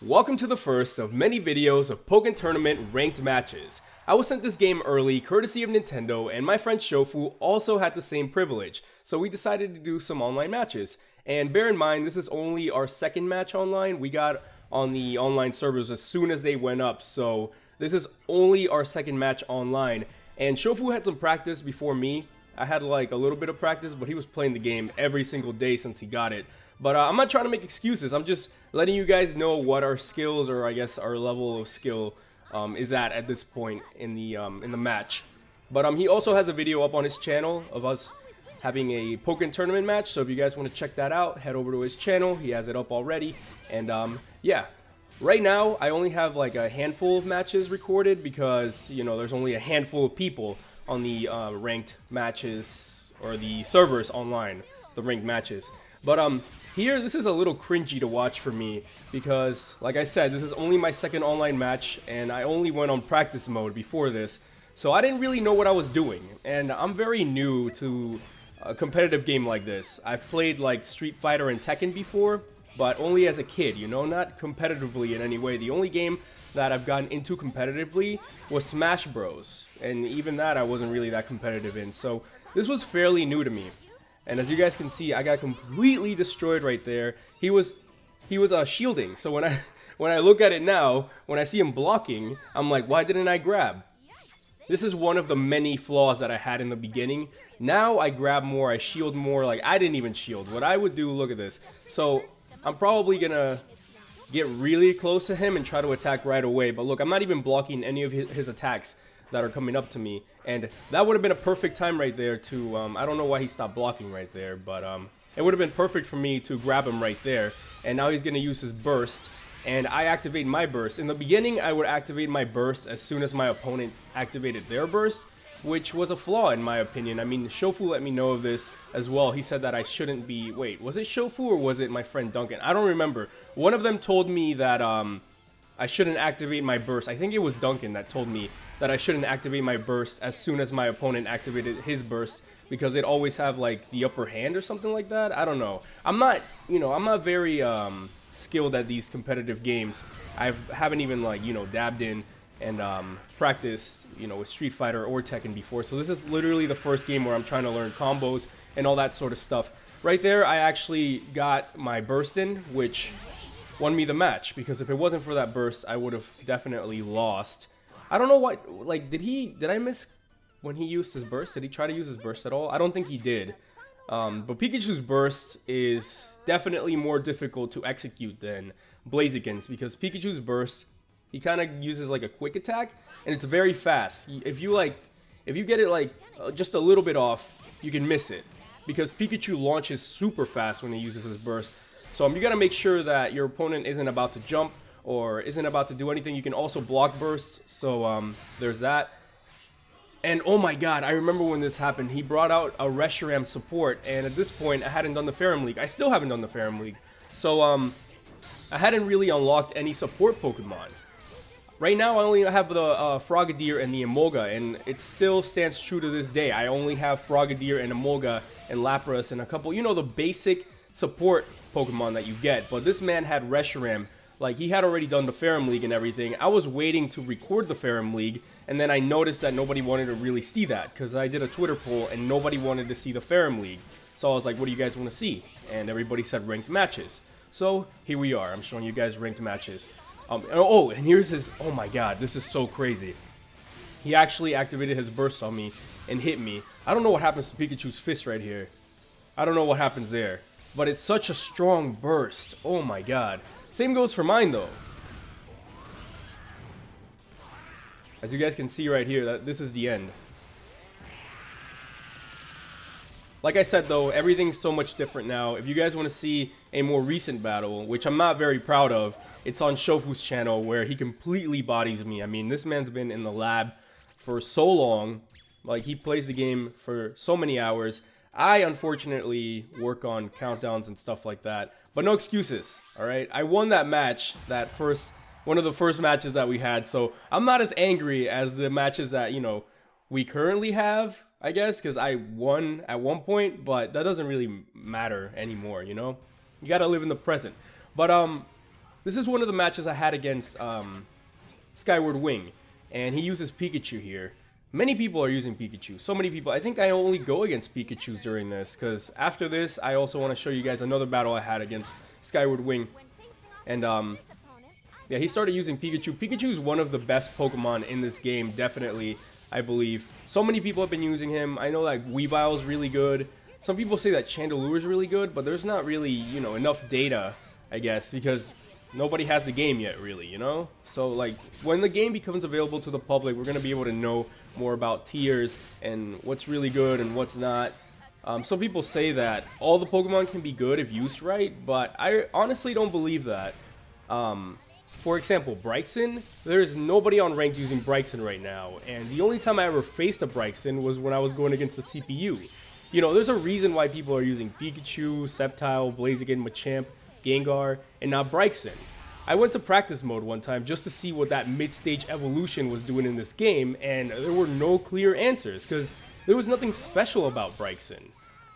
Welcome to the first of many videos of Pokken Tournament ranked matches. I was sent this game early, courtesy of Nintendo, and my friend Shofu also had the same privilege, so we decided to do some online matches. And bear in mind, this is only our second match online. We got on the online servers as soon as they went up, so this is only our second match online. And Shofu had some practice before me. I had like a little bit of practice, but he was playing the game every single day since he got it. But I'm not trying to make excuses. I'm just letting you guys know what our skills, or I guess our level of skill, is at this point in the match. But he also has a video up on his channel of us having a Pokken tournament match. So if you guys want to check that out, head over to his channel. He has it up already. And yeah, right now I only have like a handful of matches recorded because there's only a handful of people on the ranked matches or the servers online, the ranked matches. But here, this is a little cringy to watch for me because, like I said, this is only my second online match and I only went on practice mode before this, so I didn't really know what I was doing. And I'm very new to a competitive game like this. I've played like Street Fighter and Tekken before, but only as a kid, not competitively in any way. The only game that I've gotten into competitively was Smash Bros, and even that I wasn't really that competitive in, so this was fairly new to me. And as you guys can see, I got completely destroyed right there. He was shielding. So when I look at it now, when I see him blocking, I'm like, why didn't I grab? This is one of the many flaws that I had in the beginning. Now I grab more, I shield more. Like, I didn't even shield. What I would do, look at this. So I'm probably gonna get really close to him and try to attack right away. But look, I'm not even blocking any of his attacks that are coming up to me, and that would have been a perfect time right there to I don't know why he stopped blocking right there, but it would have been perfect for me to grab him right there. And now he's gonna use his burst, and I activate my burst. In the beginning, I would activate my burst as soon as my opponent activated their burst, which was a flaw in my opinion. I mean, Shofu let me know of this as well. He said that I shouldn't be, wait, was it Shofu or was it my friend Duncan? I don't remember. One of them told me that I shouldn't activate my burst. I think it was Duncan that told me that I shouldn't activate my burst as soon as my opponent activated his burst because it always have like the upper hand or something like that. I don't know. I'm not, I'm not very skilled at these competitive games. I haven't even like, dabbed in and practiced, with Street Fighter or Tekken before. So this is literally the first game where I'm trying to learn combos and all that sort of stuff. Right there, I actually got my burst in, which won me the match, because if it wasn't for that burst, I would have definitely lost. I don't know what, like, did I miss when he used his burst? Did he try to use his burst at all? I don't think he did. But Pikachu's burst is definitely more difficult to execute than Blaziken's, because Pikachu's burst, he kind of uses like a quick attack, and it's very fast. If you get it like just a little bit off, you can miss it, because Pikachu launches super fast when he uses his burst. So you gotta make sure that your opponent isn't about to jump or isn't about to do anything. You can also block burst, so there's that. And oh my god, I remember when this happened. He brought out a Reshiram support, and at this point I hadn't done the Ferrum League. I still haven't done the Ferrum League. So I hadn't really unlocked any support Pokemon. Right now I only have the Frogadier and the Emolga, and it still stands true to this day. I only have Frogadier and Emolga and Lapras and a couple, the basic support Pokemon that you get. But this man had Reshiram. Like, he had already done the Ferrum League and everything. I was waiting to record the Ferrum League, and then I noticed that nobody wanted to really see that, because I did a Twitter poll and nobody wanted to see the Ferrum League. So I was like, what do you guys want to see? And everybody said ranked matches. So here we are. I'm showing you guys ranked matches. Oh, and here's his, oh my god, this is so crazy. He actually activated his burst on me and hit me. I don't know what happens to Pikachu's fist right here. I don't know what happens there. But it's such a strong burst. Oh my god. Same goes for mine though. As you guys can see right here, this is the end. Like I said though, everything's so much different now. If you guys want to see a more recent battle, which I'm not very proud of, it's on Shofu's channel where he completely bodies me. I mean, this man's been in the lab for so long. Like, he plays the game for so many hours. I unfortunately work on countdowns and stuff like that, but no excuses, alright? I won that match, one of the first matches that we had, so I'm not as angry as the matches that, we currently have, I guess, because I won at one point, but that doesn't really matter anymore, You gotta live in the present. But This is one of the matches I had against SkywardWing, and he uses Pikachu here. Many people are using Pikachu, so many people. I think I only go against Pikachus during this, because after this, I also want to show you guys another battle I had against SkywardWing. And, yeah, he started using Pikachu. Pikachu is one of the best Pokemon in this game, definitely, I believe. So many people have been using him. I know, like, Weavile is really good. Some people say that Chandelure is really good, but there's not really, you know, enough data, I guess, because nobody has the game yet, really, you know? So, like, when the game becomes available to the public, we're going to be able to know more about tiers and what's really good and what's not. Some people say that all the Pokemon can be good if used right, but I honestly don't believe that. For example, Bryson, there's nobody on ranked using Bryson right now, and the only time I ever faced a Bryson was when I was going against the CPU. You know, there's a reason why people are using Pikachu, Sceptile, Blaziken, Machamp, Gengar, and not Bryson. I went to practice mode one time just to see what that mid-stage evolution was doing in this game, and there were no clear answers, because there was nothing special about Bryson.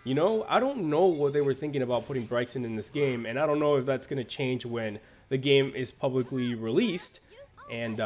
You know, I don't know what they were thinking about putting Bryson in this game, and I don't know if that's going to change when the game is publicly released, and,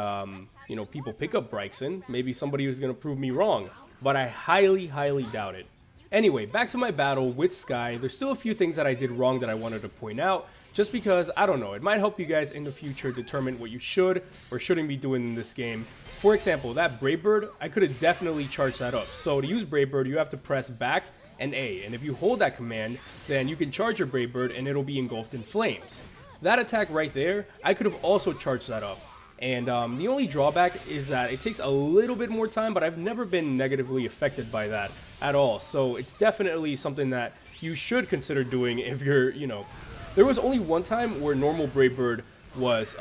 you know, people pick up Bryson. Maybe somebody was going to prove me wrong, but I highly, highly doubt it. Anyway, back to my battle with Sky. There's still a few things that I did wrong that I wanted to point out, just because, I don't know, it might help you guys in the future determine what you should or shouldn't be doing in this game. For example, that Brave Bird, I could have definitely charged that up. So to use Brave Bird, you have to press back and A, and if you hold that command, then you can charge your Brave Bird and it'll be engulfed in flames. That attack right there, I could have also charged that up. And the only drawback is that it takes a little bit more time, but I've never been negatively affected by that at all. So it's definitely something that you should consider doing if you're, you know... There was only one time where normal Brave Bird was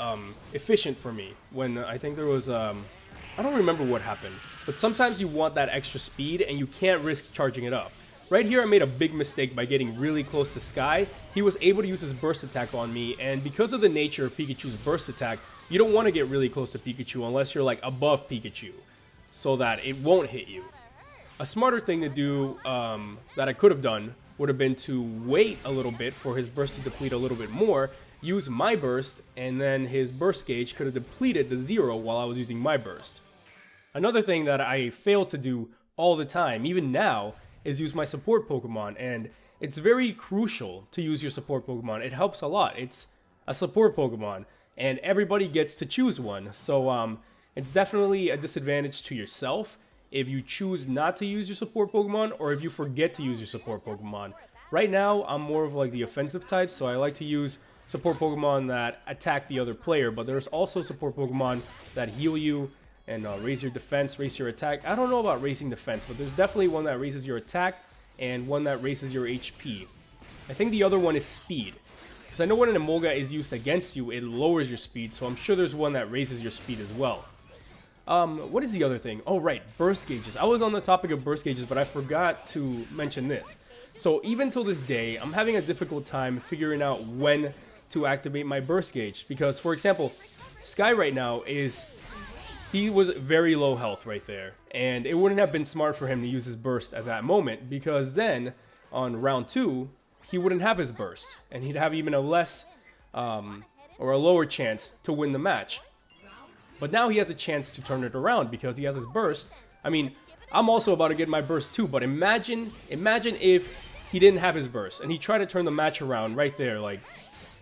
efficient for me. When I think there was... I don't remember what happened. But sometimes you want that extra speed and you can't risk charging it up. Right here I made a big mistake by getting really close to Sky. He was able to use his burst attack on me, and because of the nature of Pikachu's burst attack, you don't want to get really close to Pikachu unless you're like above Pikachu, so that it won't hit you. A smarter thing to do that I could have done would have been to wait a little bit for his burst to deplete a little bit more, use my burst, and then his burst gauge could have depleted to 0 while I was using my burst. Another thing that I fail to do all the time, even now, is use my support Pokemon, and it's very crucial to use your support Pokemon. It helps a lot. It's a support Pokemon, and everybody gets to choose one, so it's definitely a disadvantage to yourself if you choose not to use your support Pokemon, or if you forget to use your support Pokemon. Right now, I'm more of like the offensive type, so I like to use support Pokemon that attack the other player, but there's also support Pokemon that heal you, and raise your defense, raise your attack. I don't know about raising defense, but there's definitely one that raises your attack and one that raises your HP. I think the other one is speed, because I know when an Emolga is used against you, it lowers your speed, so I'm sure there's one that raises your speed as well. What is the other thing? Oh, right, burst gauges. I was on the topic of burst gauges, but I forgot to mention this. So even till this day, I'm having a difficult time figuring out when to activate my burst gauge, because, for example, Sky right now is... He was very low health right there, and it wouldn't have been smart for him to use his burst at that moment, because then, on round 2, he wouldn't have his burst, and he'd have even a less, or a lower chance to win the match. But now he has a chance to turn it around, because he has his burst. I mean, I'm also about to get my burst too, but imagine if he didn't have his burst, and he tried to turn the match around right there, like...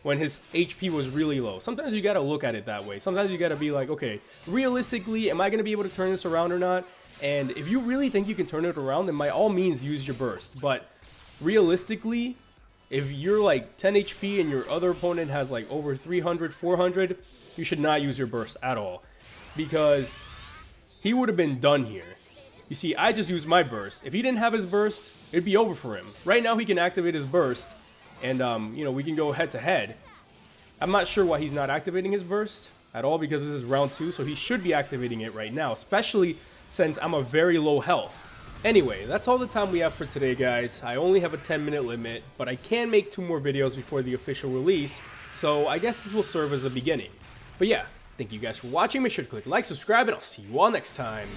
when his HP was really low. Sometimes you gotta look at it that way. Sometimes you gotta be like, okay, realistically, am I gonna be able to turn this around or not? And if you really think you can turn it around, then by all means use your burst. But realistically, if you're like 10 HP and your other opponent has like over 300, 400, you should not use your burst at all, because he would have been done here. You see, I just used my burst. If he didn't have his burst, it'd be over for him. Right now he can activate his burst, and, you know, we can go head-to-head. I'm not sure why he's not activating his burst at all, because this is round 2, so he should be activating it right now, especially since I'm a very low health. Anyway, that's all the time we have for today, guys. I only have a 10-minute limit, but I can make 2 more videos before the official release, so I guess this will serve as a beginning. But yeah, thank you guys for watching. Make sure to click like, subscribe, and I'll see you all next time.